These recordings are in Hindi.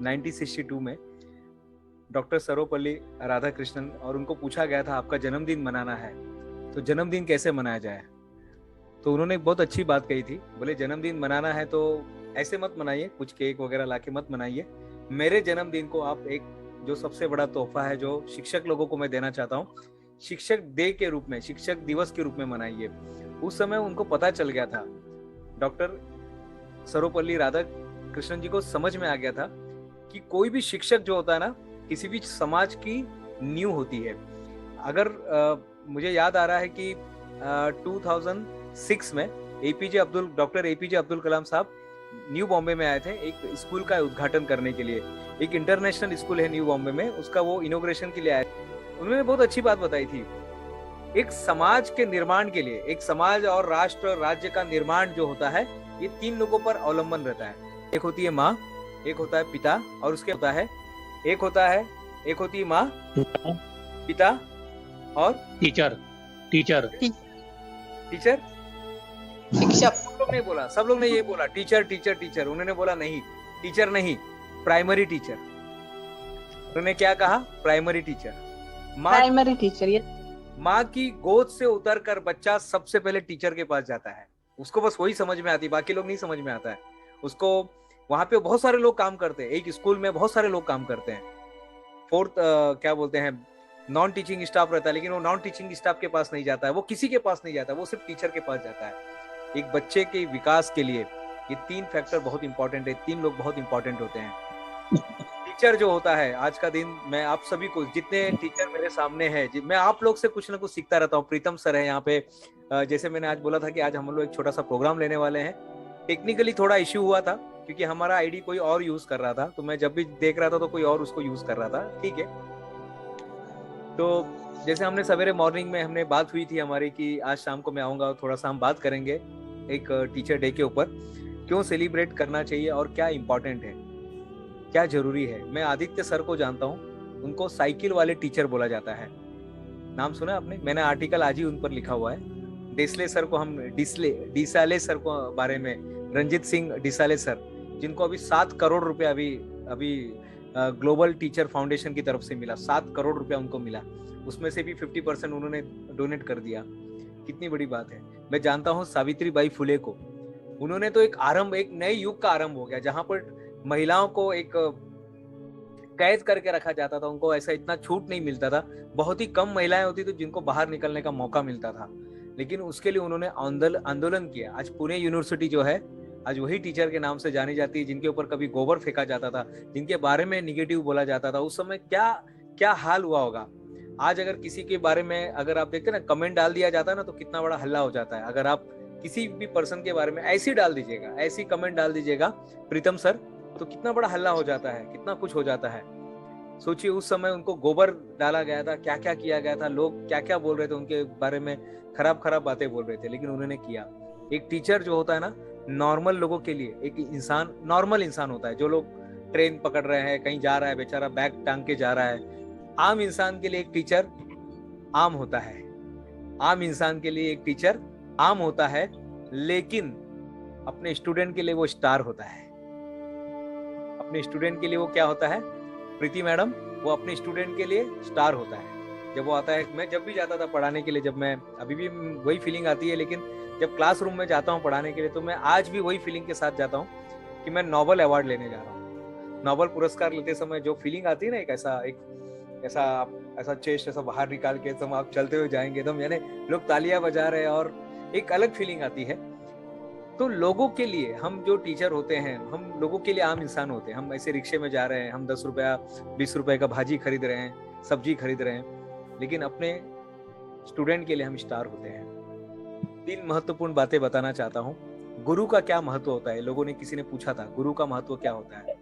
1962 में डॉक्टर सर्वपल्ली राधाकृष्णन, और उनको पूछा गया था आपका जन्मदिन मनाना है तो जन्मदिन कैसे मनाया जाए। तो उन्होंने एक बहुत अच्छी बात कही थी, बोले जन्मदिन मनाना है तो ऐसे मत मनाइए, कुछ केक वगैरह लाके मत मनाइए। मेरे जन्मदिन को आप एक जो सबसे बड़ा तोहफा है जो शिक्षक लोगों को मैं देना चाहता हूँ, शिक्षक डे के रूप में, शिक्षक दिवस के रूप में मनाइए। उस समय उनको पता चल गया था, डॉक्टर सर्वपल्ली राधाकृष्णन जी को समझ में आ गया था कि कोई भी शिक्षक जो होता है ना, किसी भी समाज की नींव होती है। अगर मुझे याद आ रहा है कि 2006 में डॉक्टर एपीजे अब्दुल कलाम साहब न्यू बॉम्बे में आए थे एक स्कूल का उद्घाटन करने के लिए। एक इंटरनेशनल स्कूल है न्यू बॉम्बे में, उसका वो इनॉग्रेशन के लिए आए। उन्होंने बहुत अच्छी बात बताई थी, एक समाज के निर्माण के लिए, एक समाज और राष्ट्र और राज्य का निर्माण जो होता है, ये 3 लोगों पर अवलंबन रहता है। एक होती है माँ, एक होता है पिता, और उसके होता है एक होती है माँ, पिता और टीचर शिक्षक। सब लोग ने ये बोला टीचर। उन्होंने बोला नहीं, टीचर नहीं, प्राइमरी टीचर। उन्होंने क्या कहा? Primary teacher. माँ की गोद से उतरकर बच्चा सबसे पहले टीचर के पास जाता है। उसको बस वही समझ में आती, बाकी लोग नहीं समझ में आता है उसको। वहां पे बहुत सारे लोग काम करते हैं, एक स्कूल में बहुत सारे लोग काम करते हैं। फोर्थ क्या बोलते हैं, नॉन टीचिंग स्टाफ रहता है, लेकिन वो नॉन टीचिंग स्टाफ के पास नहीं जाता है, वो किसी के पास नहीं जाता, वो सिर्फ टीचर के पास जाता है। एक बच्चे के विकास के लिए ये 3 फैक्टर बहुत इंपॉर्टेंट है, 3 लोग बहुत इंपॉर्टेंट होते हैं। टीचर जो होता है, आज का दिन मैं आप सभी को, जितने टीचर मेरे सामने हैं, मैं आप लोग से कुछ ना कुछ सीखता रहता हूँ। प्रीतम सर है यहाँ पे, जैसे मैंने आज बोला था कि आज हम लोग एक छोटा सा प्रोग्राम लेने वाले हैं। टेक्निकली थोड़ा इश्यू हुआ था क्योंकि हमारा आईडी कोई और यूज कर रहा था, तो मैं जब भी देख रहा था तो कोई और उसको यूज कर रहा था, ठीक है। तो जैसे हमने सवेरे मॉर्निंग में हमने बात हुई थी हमारी कि आज शाम को मैं आऊंगा और थोड़ा सा हम बात करेंगे एक टीचर डे के ऊपर, क्यों सेलिब्रेट करना चाहिए और क्या इंपॉर्टेंट है, क्या जरूरी है। मैं आदित्य सर को जानता हूँ, उनको साइकिल वाले टीचर बोला जाता है। नाम सुना आपने? मैंने आर्टिकल आज ही उन पर लिखा हुआ है। डिसले सर को हम डिसाले सर को बारे में, रंजित सिंह डिसाले सर, जिनको अभी 7 करोड़ रुपए अभी ग्लोबल टीचर फाउंडेशन की तरफ से मिला। 7 करोड़ रुपया उनको मिला, उसमें से भी 50% उन्होंने डोनेट कर दिया। कितनी बड़ी बात है। मैं जानता हूँ सावित्रीबाई फुले को, उन्होंने तो एक नए युग का आरंभ हो गया, जहां पर महिलाओं को एक कैद करके रखा जाता था, उनको ऐसा इतना छूट नहीं मिलता था। बहुत ही कम महिलाएं होती थी जिनको बाहर निकलने का मौका मिलता था, लेकिन उसके लिए उन्होंने आंदोलन किया। आज पुणे यूनिवर्सिटी जो है, आज वही टीचर के नाम से जानी जाती है, जिनके ऊपर कभी गोबर फेंका जाता था, जिनके बारे में निगेटिव बोला जाता था। उस समय क्या क्या हाल हुआ होगा। आज अगर किसी के बारे में अगर आप देखते ना, कमेंट डाल दिया जाता है ना, तो कितना बड़ा हल्ला हो जाता है। अगर आप किसी भी पर्सन के बारे में ऐसी डाल दीजिएगा, ऐसी कमेंट डाल दीजिएगा प्रीतम सर, तो कितना बड़ा हल्ला हो जाता है, कितना कुछ हो जाता है। सोचिए उस समय उनको गोबर डाला गया था, क्या क्या किया गया था, लोग क्या क्या बोल रहे थे उनके बारे में, खराब बातें बोल रहे थे, लेकिन उन्होंने किया। एक टीचर जो होता है ना, नॉर्मल लोगों के लिए एक इंसान, नॉर्मल इंसान होता है। जो लोग ट्रेन पकड़ रहे हैं, कहीं जा रहा है, बेचारा बैग टांग के जा रहा है, आम इंसान के लिए एक टीचर आम होता है। आम इंसान के लिए एक टीचर आम होता है, लेकिन अपने स्टूडेंट के लिए वो स्टार होता है। अपने स्टूडेंट के लिए वो क्या होता है प्रीति मैडम? वो अपने स्टूडेंट के लिए स्टार होता है। जब वो आता है, मैं जब भी जाता था पढ़ाने के लिए, जब मैं अभी भी वही फीलिंग आती है, लेकिन जब क्लासरूम में जाता हूँ पढ़ाने के लिए, तो मैं आज भी वही फीलिंग के साथ जाता हूँ कि मैं नोबेल अवार्ड लेने जा रहा हूँ। नोबेल पुरस्कार लेते समय जो फीलिंग आती है ना, एक ऐसा चेस्ट ऐसा बाहर निकाल के तुम आप चलते हुए जाएंगे, एकदम यानी लोग तालियां बजा रहे हैं और एक अलग फीलिंग आती है। तो लोगों के लिए हम जो टीचर होते हैं, हम लोगों के लिए आम इंसान होते हैं। हम ऐसे रिक्शे में जा रहे हैं, हम 10 रुपया 20 रुपए का भाजी खरीद रहे हैं, सब्जी खरीद रहे हैं, लेकिन अपने स्टूडेंट के लिए हम स्टार होते हैं। 3 महत्वपूर्ण बातें बताना चाहता हूँ। गुरु का क्या महत्व होता है? लोगों ने, किसी ने पूछा था गुरु का महत्व क्या होता है।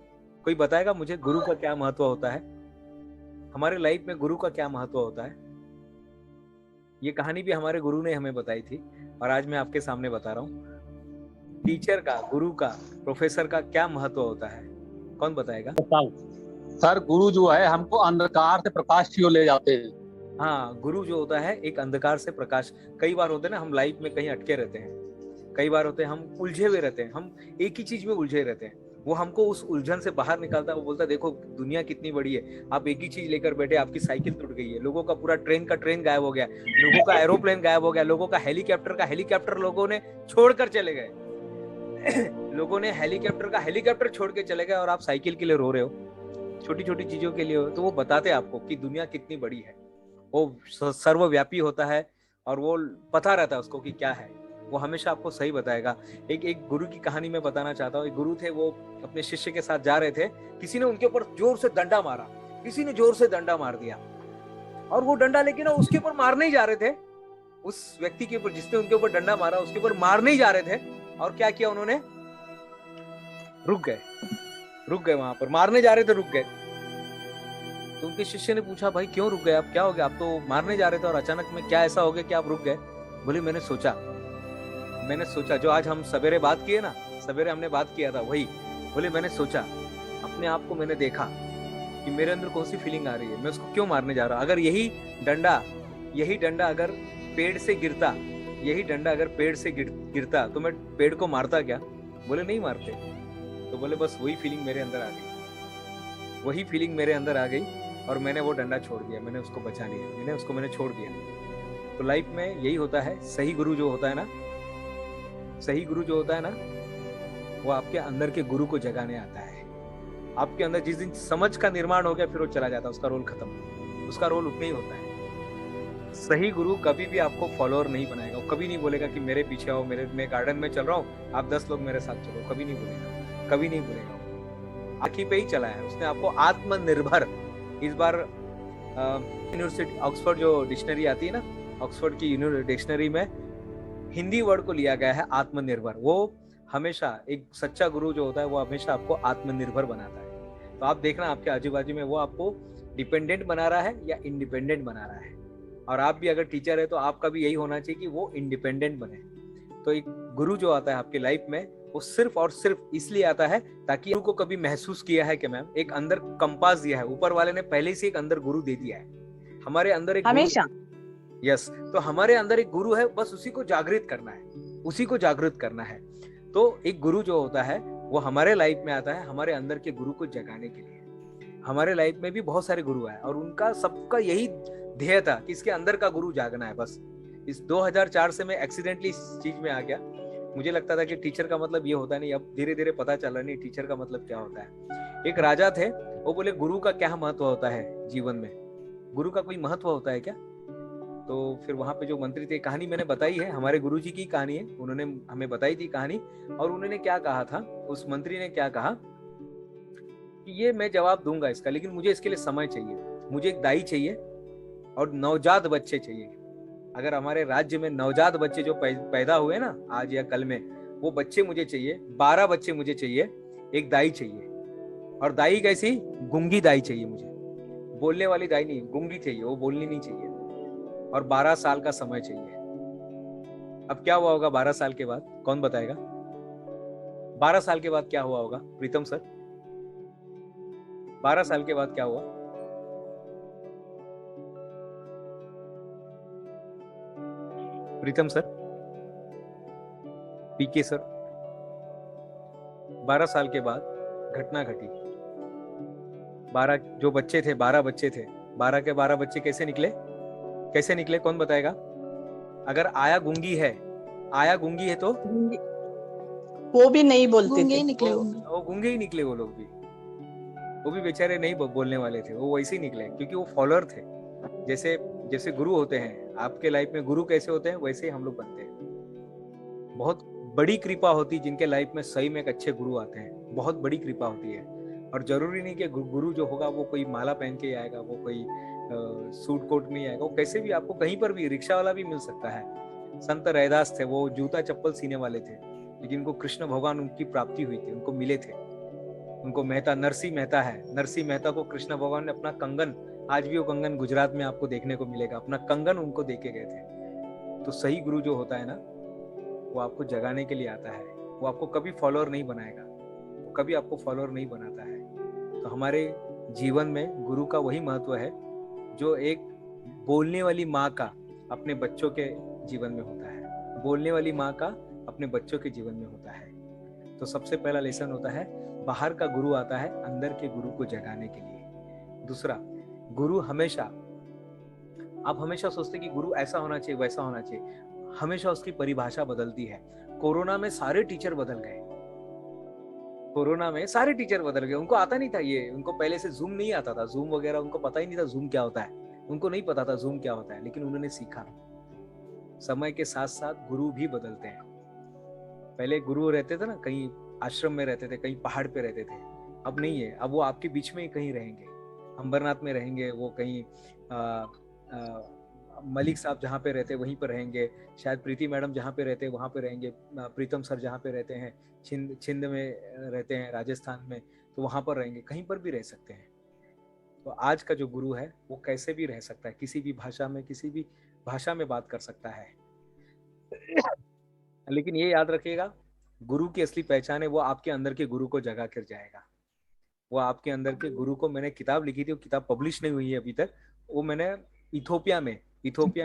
कोई बताएगा मुझे गुरु का क्या महत्व होता है? हमारे लाइफ में गुरु का क्या महत्व होता है? ये कहानी भी हमारे गुरु ने हमें बताई थी और आज मैं आपके सामने बता रहा हूँ। टीचर का, गुरु का, प्रोफेसर का क्या महत्व होता है? कौन बताएगा? सर, गुरु जो है हमको अंधकार से प्रकाश की ओर ले जाते हैं। हाँ, गुरु जो होता है एक अंधकार से प्रकाश। कई बार होते हैं ना, हम लाइफ में कहीं अटके रहते हैं, कई बार होते हैं हम उलझे हुए रहते हैं, हम एक ही चीज में उलझे रहते हैं। वो हमको उस उलझन से बाहर निकालता है। वो बोलता है देखो दुनिया कितनी बड़ी है, आप एक ही चीज लेकर बैठे, आपकी साइकिल टूट गई है, लोगों का पूरा ट्रेन का ट्रेन गायब हो गया, लोगों का एरोप्लेन गायब हो गया, लोगों का हेलीकॉप्टर लोगों ने छोड़कर चले गए लोगों ने हेलीकॉप्टर छोड़ के चले गए और आप साइकिल के लिए रो रहे हो, छोटी छोटी चीजों के लिए हो। तो वो बताते हैं आपको कि दुनिया कितनी बड़ी है, वो सर्वव्यापी होता है और वो पता रहता है उसको कि क्या है, वो हमेशा आपको सही बताएगा। एक गुरु की कहानी मैं बताना चाहता हूँ। एक गुरु थे, वो अपने शिष्य के साथ जा रहे थे, किसी ने उनके ऊपर जोर से डंडा मारा, किसी ने जोर से डंडा मार दिया, और वो डंडा लेके ना उसके ऊपर मारने ही जा रहे थे, उस व्यक्ति के ऊपर जिसने उनके ऊपर डंडा मारा उसके ऊपर मारने ही जा रहे थे, और क्या किया उन्होंने, रुक गए वहां पर, मारने जा रहे थे रुक गए। तो उनके शिष्य ने पूछा भाई क्यों रुक गए आप, क्या हो गया, आप तो मारने जा रहे थे और अचानक में क्या ऐसा हो गया कि आप रुक गए। बोले मैंने सोचा जो आज हम सवेरे बात किए ना, सवेरे हमने बात किया था वही। बोले मैंने सोचा, अपने आप को मैंने देखा कि मेरे अंदर कौन सी फीलिंग आ रही है, मैं उसको क्यों मारने जा रहा हूँ। अगर यही डंडा अगर पेड़ से गिरता तो मैं पेड़ को मारता क्या। बोले नहीं मारते। तो बोले बस वही फीलिंग मेरे अंदर आ गई और मैंने वो डंडा छोड़ दिया, मैंने उसको बचा लिया, मैंने छोड़ दिया। तो लाइफ में यही होता है, सही गुरु जो होता है ना वो आपके अंदर के गुरु को जगाने आता है। आपके अंदर जिस दिन समझ का निर्माण हो गया फिर वो चला जाता है, उसका रोल खत्म, उसका रोल उतना ही होता है। सही गुरु कभी भी आपको फॉलोअर नहीं बनाएगा, वो कभी नहीं बोलेगा कि मेरे पीछे आओ, मैं गार्डन में चल रहा हूँ आप 10 लोग मेरे साथ चलो, कभी नहीं बोलेगा। आखिर पे ही चला है उसने आपको आत्मनिर्भर। इस बार यूनिवर्सिटी ऑक्सफोर्ड जो डिक्शनरी आती है ना, ऑक्सफोर्ड की डिक्शनरी में हिंदी वर्ड को लिया गया है आत्मनिर्भर। वो हमेशा एक सच्चा गुरु जो होता है वो हमेशा आपको आत्मनिर्भर बनाता है। तो आप देखना आपके आजू बाजू में वो आपको डिपेंडेंट बना रहा है या इंडिपेंडेंट बना रहा है। और आप भी अगर टीचर है तो आपका भी यही होना चाहिए कि वो इंडिपेंडेंट बने। तो एक गुरु जो आता है आपकी लाइफ में वो सिर्फ और सिर्फ इसलिए आता है ताकि गुरु को कभी महसूस किया है कि मैम एक अंदर कंपास दिया है, ऊपर वाले ने पहले से एक अंदर गुरु दे दिया है हमारे अंदर एक हमेशा। यस, तो हमारे अंदर एक गुरु है, बस उसी को जागृत करना है। तो एक गुरु जो होता है वो हमारे लाइफ में आता है हमारे अंदर के गुरु को जगाने के लिए। हमारे लाइफ में भी बहुत सारे गुरु आए और उनका सबका यही ध्येय था कि इसके अंदर का गुरु जागना है। बस इस 2004 से मैं एक्सीडेंटली इस चीज में आ गया। मुझे लगता था कि टीचर का मतलब ये होता नहीं, अब धीरे धीरे पता चला नहीं टीचर का मतलब क्या होता है। एक राजा थे, वो बोले गुरु का क्या महत्व होता है जीवन में, गुरु का कोई महत्व होता है क्या। तो फिर वहां पे जो मंत्री थे, कहानी मैंने बताई है, हमारे गुरुजी की कहानी है, उन्होंने हमें बताई थी कहानी। और उन्होंने क्या कहा था, उस मंत्री ने क्या कहा कि ये मैं जवाब दूंगा इसका, लेकिन मुझे इसके लिए समय चाहिए, मुझे एक दाई चाहिए और नवजात बच्चे चाहिए। अगर हमारे राज्य में नवजात बच्चे जो पैदा हुए ना आज या कल में, वो बच्चे मुझे चाहिए, 12 बच्चे मुझे चाहिए, एक दाई चाहिए। और दाई कैसी, गूंगी दाई चाहिए मुझे, बोलने वाली दाई नहीं, गूंगी चाहिए, वो बोलनी नहीं चाहिए। और 12 साल का समय चाहिए। अब क्या हुआ होगा 12 साल के बाद, कौन बताएगा 12 साल के बाद क्या हुआ होगा। प्रीतम सर, 12 साल के बाद क्या हुआ। प्रीतम सर, पीके सर, 12 साल के बाद घटना घटी। 12 जो बच्चे थे, 12 बच्चे थे, 12 के 12 बच्चे कैसे निकले कौन बताएगा। अगर आया गूंगी है तो वो भी नहीं बोलते थे, वो गूंगे ही निकले। वो लोग भी, वो भी बेचारे नहीं बोलने वाले थे, वो वैसे ही निकले क्योंकि वो फॉलोअर थे। जैसे गुरु होते हैं आपके लाइफ में, गुरु कैसे होते हैं वैसे ही हम लोग बनते हैं। बहुत बड़ी कृपा होती है जिनके लाइफ में सही में एक अच्छे गुरु आते हैं, बहुत बड़ी कृपा होती है। और जरूरी नहीं कि गुरु जो होगा वो कोई माला पहन के आएगा, वो कोई सूट कोट में आएगा, वो कैसे भी आपको कहीं पर भी रिक्शा वाला भी मिल सकता है। संत रैदास थे, वो जूता चप्पल सीने वाले थे, लेकिन उनको कृष्ण भगवान उनकी प्राप्ति हुई थी, उनको मिले थे। उनको नरसिंह मेहता है, नरसिंह मेहता को कृष्ण भगवान ने अपना कंगन, आज भी वो कंगन गुजरात में आपको देखने को मिलेगा, अपना कंगन उनको देके गए थे। तो सही गुरु जो होता है ना, वो आपको जगाने के लिए आता है, वो आपको कभी फॉलोअर नहीं बनाएगा, वो कभी आपको फॉलोअर नहीं बनाता है। तो हमारे जीवन में गुरु का वही महत्व है जो एक बोलने वाली माँ का अपने बच्चों के जीवन में होता है, बोलने वाली माँ का अपने बच्चों के जीवन में होता है। तो सबसे पहला लेसन होता है बाहर का गुरु आता है अंदर के गुरु को जगाने के लिए। दूसरा, गुरु हमेशा, आप हमेशा सोचते कि गुरु ऐसा होना चाहिए वैसा होना चाहिए, हमेशा उसकी परिभाषा बदलती है। कोरोना में सारे टीचर बदल गए, कोरोना में सारे टीचर बदल गए। उनको आता नहीं था ये, उनको पहले से जूम नहीं आता था, जूम वगैरह उनको पता ही नहीं था जूम क्या होता है, उनको नहीं पता था जूम क्या होता है, लेकिन उन्होंने सीखा। समय के साथ साथ गुरु भी बदलते हैं। पहले गुरु रहते थे ना, कहीं आश्रम में रहते थे, कहीं पहाड़ पे रहते थे, अब नहीं है। अब वो आपके बीच में ही कहीं रहेंगे, अंबरनाथ में रहेंगे, वो कहीं मलिक साहब जहाँ पे रहते वहीं पर रहेंगे, शायद प्रीति मैडम जहाँ पे रहते वहाँ पे रहेंगे, प्रीतम सर जहाँ पे रहते हैं छिंद में रहते हैं, राजस्थान में, तो वहाँ पर रहेंगे, कहीं पर भी रह सकते हैं। तो आज का जो गुरु है वो कैसे भी रह सकता है, किसी भी भाषा में, किसी भी भाषा में बात कर सकता है। लेकिन ये याद रखिएगा, गुरु की असली पहचान है वो आपके अंदर के गुरु को जगा कर जाएगा। वो आपके अंदर के गुरु को, मैंने किताब लिखी थी, वो किताब पब्लिश नहीं हुई है अभी तक, वो मैंने इथोपिया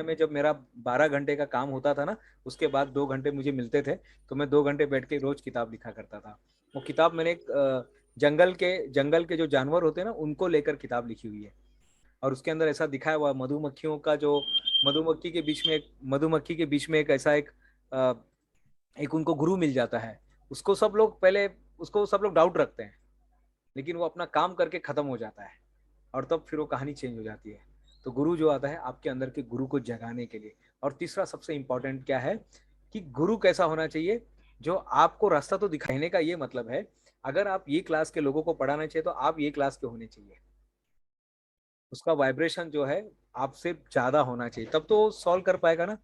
में जब मेरा 12 घंटे का काम होता था ना, उसके बाद 2 घंटे मुझे मिलते थे, तो मैं 2 घंटे बैठ के रोज किताब लिखा करता था। वो किताब मैंने एक जंगल के जो जानवर होते हैं ना, उनको लेकर किताब लिखी हुई है। और उसके अंदर ऐसा दिखाया हुआ मधुमक्खियों का, जो मधुमक्खी के बीच में एक ऐसा एक उनको गुरु मिल जाता है। उसको सब लोग डाउट रखते हैं, लेकिन वो अपना काम करके खत्म हो जाता है, और तब फिर वो कहानी चेंज हो जाती है। तो गुरु जो आता है आपके अंदर के गुरु को जगाने के लिए। और तीसरा सबसे इंपॉर्टेंट क्या है कि गुरु कैसा होना चाहिए, जो आपको रास्ता तो दिखाने का। ये मतलब है, अगर आप ये क्लास के लोगों को पढ़ाना चाहिए तो आप ये क्लास के होने चाहिए, उसका वाइब्रेशन जो है आपसे ज्यादा होना चाहिए, तब तो सॉल्व कर पाएगा ना।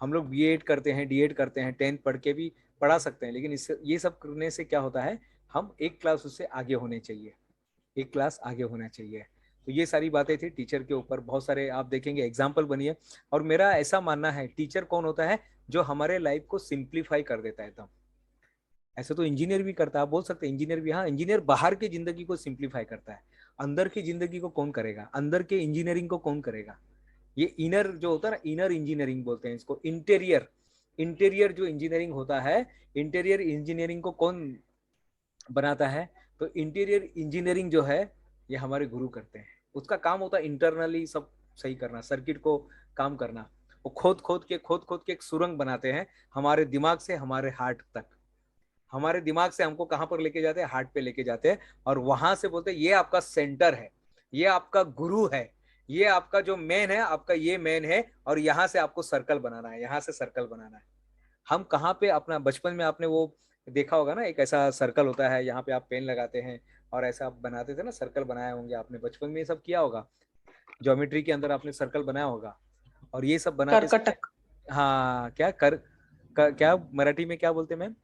हम लोग बीएड करते हैं, डीएड करते हैं, 10th पढ़ के भी पढ़ा सकते हैं, लेकिन इससे, ये सब करने से क्या होता है, हम एक क्लास उससे आगे होने चाहिए, एक क्लास आगे होना चाहिए। तो ये सारी बातें थी टीचर के ऊपर, बहुत सारे आप देखेंगे एग्जाम्पल बनिए। और मेरा ऐसा मानना है, टीचर कौन होता है, जो हमारे लाइफ को सिंप्लीफाई कर देता है एकदम। ऐसे तो इंजीनियर भी करता है, आप बोल सकते हैं इंजीनियर भी, हाँ, इंजीनियर बाहर की जिंदगी को सिंप्लीफाई करता है, अंदर की जिंदगी को कौन करेगा, अंदर के इंजीनियरिंग को कौन करेगा। ये इनर जो होता है ना, इनर इंजीनियरिंग बोलते हैं इसको, इंटीरियर जो इंजीनियरिंग होता है, इंटीरियर इंजीनियरिंग को कौन बनाता है, तो इंटीरियर इंजीनियरिंग जो है ये हमारे गुरु करते हैं। उसका काम होता है इंटरनली सब सही करना, सर्किट को काम करना। वो खोद खोद के एक सुरंग बनाते हैं हमारे दिमाग से हमारे हार्ट तक। हमारे दिमाग से हमको कहाँ पर लेके जाते हैं, हार्ट पे लेके जाते हैं, और वहां से बोलते हैं ये आपका सेंटर है, ये आपका गुरु है, ये आपका जो मेन है, आपका ये मेन है, और यहाँ से आपको सर्कल बनाना है, यहाँ से सर्कल बनाना है। हम कहाँ पे अपना, बचपन में आपने वो देखा होगा ना, एक ऐसा सर्कल होता है, यहाँ पे आप पेन लगाते हैं और ऐसा आप बनाते थे ना, सर्कल बनाए होंगे आपने बचपन में, ये सब किया होगा, ज्योमेट्री के अंदर आपने सर्कल बनाया होगा। और ये सब बनाते कर्कटक, हाँ, क्या मराठी में क्या बोलते हैं मैम?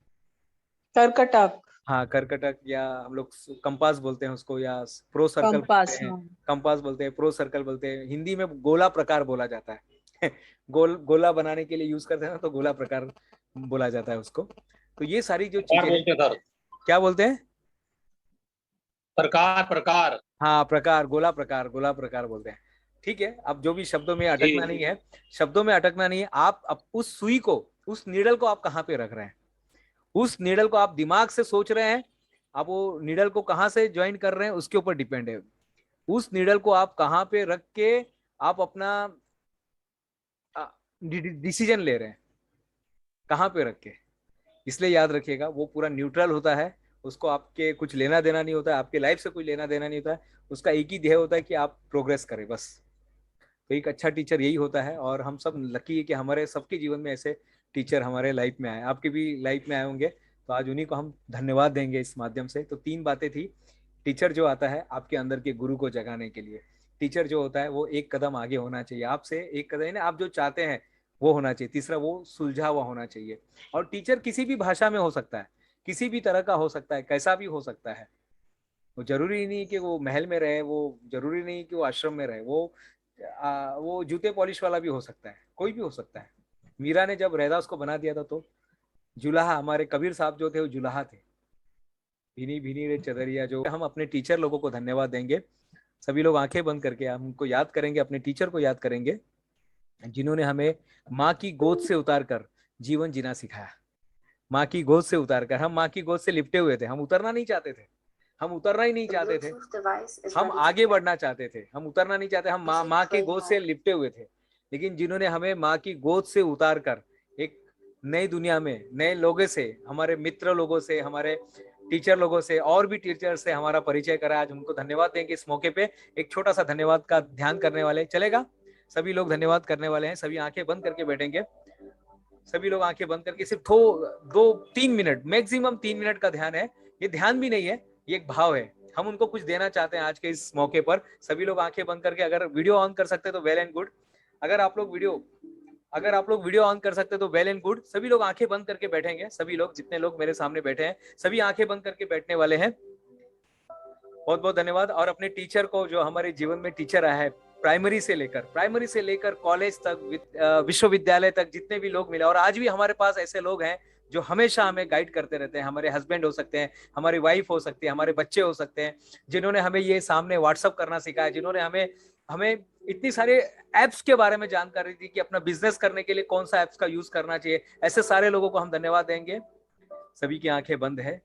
कर्कटक, हाँ, कर्कटक, या हम लोग कंपास बोलते हैं उसको, या प्रो सर्कल कंपास, बोलते हैं, हाँ। कंपास बोलते हैं, प्रो सर्कल बोलते हैं, हिंदी में गोला प्रकार बोला जाता है। गोला बनाने के लिए यूज करते हैं ना, तो गोला प्रकार बोला जाता है उसको। तो ये सारी जो प्रकार चीजें, बोलते सर, क्या बोलते हैं? प्रकार। हाँ, गोला प्रकार बोलते हैं। ठीक है, अब जो भी शब्दों में जी अटकना नहीं है, शब्दों में अटकना नहीं है। आप अब उस सुई को, उस नीडल को आप कहाँ पे रख रहे हैं, उस नीडल को आप दिमाग से सोच रहे हैं, आप वो नीडल को कहाँ से ज्वाइन कर रहे हैं उसके ऊपर डिपेंड है। उस नीडल को आप कहाँ पे रख के आप अपना डिसीजन ले रहे हैं, कहाँ पे रख के। इसलिए याद रखिएगा, वो पूरा न्यूट्रल होता है, उसको आपके कुछ लेना देना नहीं होता है, आपके लाइफ से कुछ लेना देना नहीं होता है, उसका एक ही ध्येय होता है कि आप प्रोग्रेस करें बस। तो एक अच्छा टीचर यही होता है, और हम सब लकी है कि हमारे सबके जीवन में ऐसे टीचर हमारे लाइफ में आए, आपके भी लाइफ में आए होंगे, तो आज उन्हीं को हम धन्यवाद देंगे इस माध्यम से। तो 3 बातें थी। टीचर जो आता है आपके अंदर के गुरु को जगाने के लिए, टीचर जो होता है वो एक कदम आगे होना चाहिए आपसे, एक कदम आप जो चाहते हैं वो होना चाहिए। तीसरा, वो सुलझा हुआ होना चाहिए। और टीचर किसी भी भाषा में हो सकता है, किसी भी तरह का हो सकता है, कैसा भी हो सकता है। वो जरूरी नहीं कि वो महल में रहे, वो जरूरी नहीं कि वो आश्रम में रहे, वो जूते पॉलिश वाला भी हो सकता है, कोई भी हो सकता है। मीरा ने जब रैदास को बना दिया था, तो जुलाहा, हमारे कबीर साहब जो थे वो जुलाहा थे, भीनी भीनी रे चदरिया। जो हम अपने टीचर लोगों को धन्यवाद देंगे, सभी लोग आंखें बंद करके हम उनको याद करेंगे, अपने टीचर को याद करेंगे, जिन्होंने हमें माँ की गोद से उतार कर जीवन जीना सिखाया। माँ की गोद से उतार कर, हम माँ की गोद से लिपटे हुए थे, हम उतरना नहीं चाहते थे, हम उतरना ही नहीं चाहते थे, हम आगे बढ़ना चाहते थे, हम उतरना नहीं चाहते, हम माँ की गोद से लिपटे हुए थे। लेकिन जिन्होंने हमें माँ की गोद से उतार कर एक नई दुनिया में नए लोगों से, हमारे मित्र लोगों से, हमारे टीचर लोगों से, और भी टीचर से हमारा परिचय करा, आज उनको धन्यवाद देंगे। इस मौके पे एक छोटा सा धन्यवाद का ध्यान करने वाले, चलेगा? सभी लोग धन्यवाद करने वाले हैं, सभी आंखें बंद करके बैठेंगे। सभी लोग आंखें बंद करके सिर्फ 2-3 मिनट, मैक्सिमम 3 मिनट का ध्यान है। ये ध्यान भी नहीं है, ये एक भाव है। हम उनको कुछ देना चाहते हैं आज के इस मौके पर। सभी लोग आंखें बंद करके, अगर वीडियो ऑन कर सकते तो वेल एंड गुड। अगर आप लोग वीडियो ऑन कर सकते तो वेल एंड गुड। सभी लोग आंखें बंद करके बैठेंगे, सभी लोग, जितने लोग मेरे सामने बैठे हैं सभी आंखें बंद करके बैठने वाले हैं। बहुत बहुत धन्यवाद। और अपने टीचर को, जो हमारे जीवन में टीचर आया है, प्राइमरी से लेकर कॉलेज तक, विश्वविद्यालय तक, जितने भी लोग मिले, और आज भी हमारे पास ऐसे लोग हैं जो हमेशा हमें गाइड करते रहते हैं। हमारे हस्बैंड हो सकते हैं, हमारी वाइफ हो सकती है, हमारे बच्चे हो सकते हैं, जिन्होंने हमें ये सामने व्हाट्सअप करना सिखाया, जिन्होंने हमें हमें इतनी सारे एप्स के बारे में जानकारी दी कि अपना बिजनेस करने के लिए कौन सा एप्स का यूज करना चाहिए। ऐसे सारे लोगों को हम धन्यवाद देंगे। सभी की आंखें बंद है,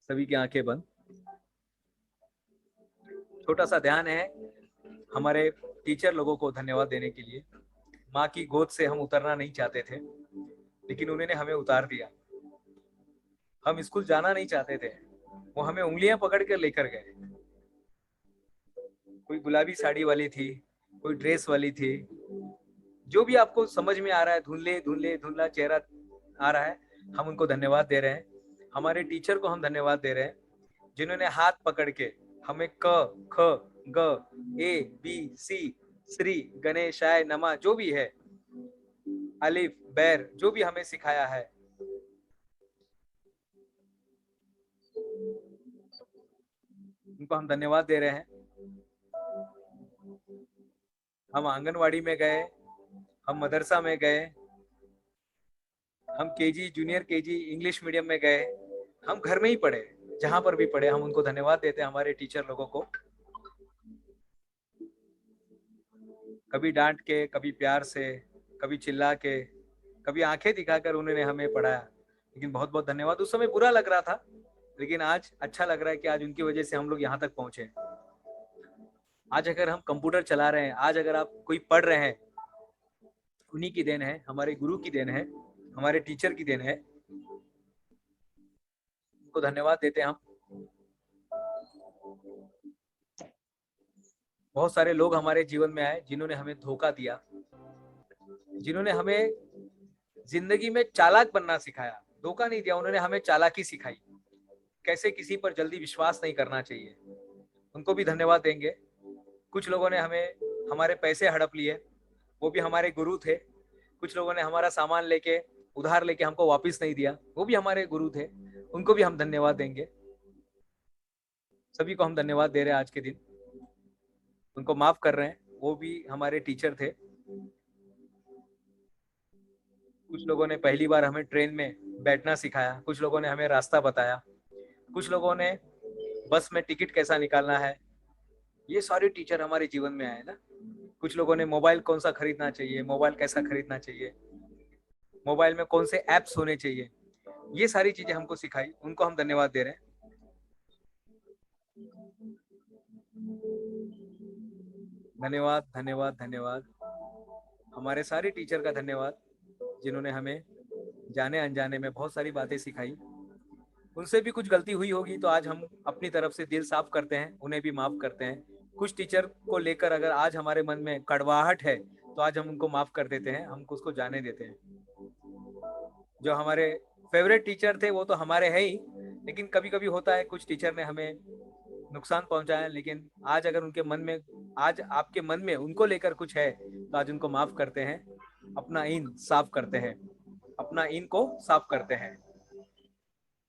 सभी की आंखें बंद। छोटा सा ध्यान है हमारे टीचर लोगों को धन्यवाद देने के लिए। माँ की गोद से हम उतरना नहीं चाहते थे, लेकिन उन्होंने हमें उतार दिया। हम स्कूल जाना नहीं चाहते थे, वो हमें उंगलियां पकड़ कर लेकर गए। कोई गुलाबी साड़ी वाली थी, कोई ड्रेस वाली थी, जो भी आपको समझ में आ रहा है, धुंधला चेहरा आ रहा है, हम उनको धन्यवाद दे रहे हैं। हमारे टीचर को हम धन्यवाद दे रहे हैं, जिन्होंने हाथ पकड़ के हमें क ख ग ए बी सी श्री गणेशाय नमः, जो भी है, अलिफ बैर, जो भी हमें सिखाया है, उनको हम धन्यवाद दे रहे हैं। हम आंगनवाड़ी में गए, हम मदरसा में गए, हम KG, junior KG, English medium में गए, हम घर में ही पढ़े, जहां पर भी पढ़े, हम उनको धन्यवाद देते हैं, हमारे टीचर लोगों को। कभी डांट के, कभी प्यार से, कभी चिल्ला के, कभी आंखें दिखाकर उन्होंने हमें पढ़ाया, लेकिन बहुत बहुत धन्यवाद। उस समय बुरा लग रहा था, लेकिन आज अच्छा लग रहा है कि आज उनकी वजह से हम लोग यहाँ तक पहुंचे। आज अगर हम कंप्यूटर चला रहे हैं, आज अगर आप कोई पढ़ रहे हैं, उन्हीं की देन है, हमारे गुरु की देन है, हमारे टीचर की देन है। उनको धन्यवाद देते हैं हम। बहुत सारे लोग हमारे जीवन में आए जिन्होंने हमें धोखा दिया, जिन्होंने हमें जिंदगी में चालाक बनना सिखाया। धोखा नहीं दिया, उन्होंने हमें चालाकी सिखाई, कैसे किसी पर जल्दी विश्वास नहीं करना चाहिए। उनको भी धन्यवाद देंगे। कुछ लोगों ने हमें, हमारे पैसे हड़प लिए, वो भी हमारे गुरु थे। कुछ लोगों ने हमारा सामान लेके, उधार लेके हमको वापस नहीं दिया, वो भी हमारे गुरु थे। उनको भी हम धन्यवाद देंगे। सभी को हम धन्यवाद दे रहे हैं आज के दिन। उनको माफ कर रहे हैं, वो भी हमारे टीचर थे। कुछ लोगों ने पहली बार हमें ट्रेन में बैठना सिखाया, कुछ लोगों ने हमें रास्ता बताया, कुछ लोगों ने बस में टिकट कैसा निकालना है। ये सारे टीचर हमारे जीवन में आए ना। कुछ लोगों ने मोबाइल कौन सा खरीदना चाहिए, मोबाइल कैसा खरीदना चाहिए, मोबाइल में कौन से एप्स होने चाहिए, ये सारी चीजें हमको सिखाई। उनको हम धन्यवाद दे रहे हैं। धन्यवाद धन्यवाद धन्यवाद। हमारे सारे टीचर का धन्यवाद, जिन्होंने हमें जाने अनजाने में बहुत सारी बातें सिखाई। उनसे भी कुछ गलती हुई होगी तो आज हम अपनी तरफ से दिल साफ करते हैं, उन्हें भी माफ करते हैं। कुछ टीचर को लेकर अगर आज हमारे मन में कड़वाहट है तो आज हम उनको माफ कर देते हैं, हम उसको जाने देते हैं। जो हमारे फेवरेट टीचर थे वो तो हमारे है ही, लेकिन कभी कभी होता है कुछ टीचर ने हमें नुकसान पहुंचाया, लेकिन आज अगर उनके मन में, आज आपके मन में उनको लेकर कुछ है तो आज उनको माफ करते हैं, अपना ईन साफ करते हैं, अपना ईन को साफ करते हैं।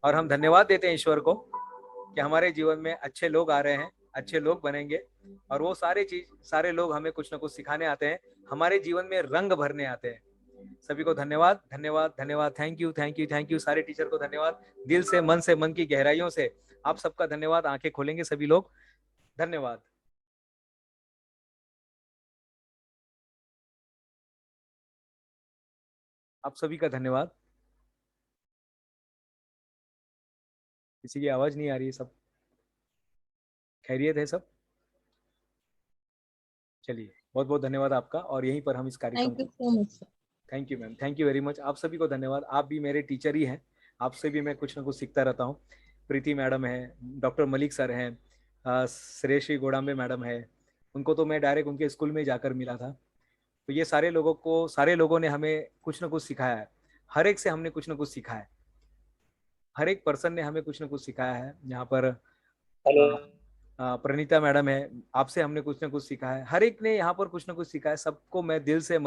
और हम धन्यवाद देते हैं ईश्वर को कि हमारे जीवन में अच्छे लोग आ रहे हैं, अच्छे लोग बनेंगे, और वो सारे लोग हमें कुछ ना कुछ सिखाने आते हैं, हमारे जीवन में रंग भरने आते हैं। सभी को धन्यवाद धन्यवाद धन्यवाद। Thank you thank you thank you. सारे टीचर को धन्यवाद, दिल से, मन की गहराइयों से आप सबका धन्यवाद। आंखें खोलेंगे सभी लोग। धन्यवाद। आप सभी का धन्यवाद। किसी की आवाज नहीं आ रही है, सब खैरियत है सब? चलिए, बहुत बहुत धन्यवाद आपका, और यहीं पर हम इस कार्यक्रम थैंक यू को। So much sir. Thank you ma'am, thank you very much. आप सभी को धन्यवाद, आप भी मेरे टीचर ही हैं, आपसे भी मैं कुछ ना कुछ सीखता रहता हूँ। प्रीति मैडम है, डॉक्टर मलिक सर हैं, श्रेयश्री गोडाम्बे मैडम है, उनको तो मैं डायरेक्ट उनके स्कूल में जाकर मिला था। तो ये सारे लोगों ने हमें कुछ ना कुछ सिखाया है। हर एक से हमने कुछ ना कुछ सीखा है, हर एक पर्सन ने हमें कुछ ना कुछ सिखाया है। यहाँ पर हेलो। प्रणीता मैडम है, आपसे हमने कुछ ना कुछ सीखा है। हर एक ने यहाँ पर कुछ ना कुछ सीखा है। सबको मैं दिल से,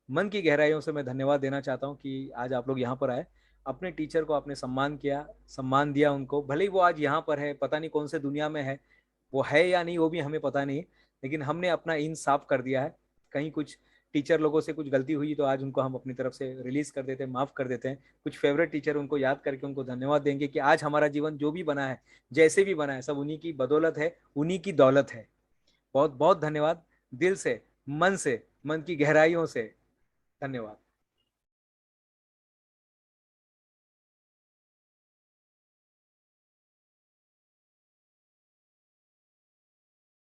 मन की गहराइयों से मैं धन्यवाद देना चाहता हूँ कि आज आप लोग यहाँ पर आए, अपने टीचर को आपने सम्मान किया, सम्मान दिया उनको। भले ही वो आज यहाँ पर है, पता नहीं कौन से दुनिया में है, वो है या नहीं वो भी हमें पता नहीं, लेकिन हमने अपना इन साफ कर दिया है। कहीं कुछ टीचर लोगों से कुछ गलती हुई तो आज उनको हम अपनी तरफ से रिलीज कर देते हैं, माफ कर देते हैं। कुछ फेवरेट टीचर उनको याद करके उनको धन्यवाद देंगे कि आज हमारा जीवन जो भी बना है, जैसे भी बना है, सब उन्हीं की बदौलत है, उन्हीं की दौलत है। बहुत बहुत धन्यवाद, दिल से, मन की गहराइयों से धन्यवाद।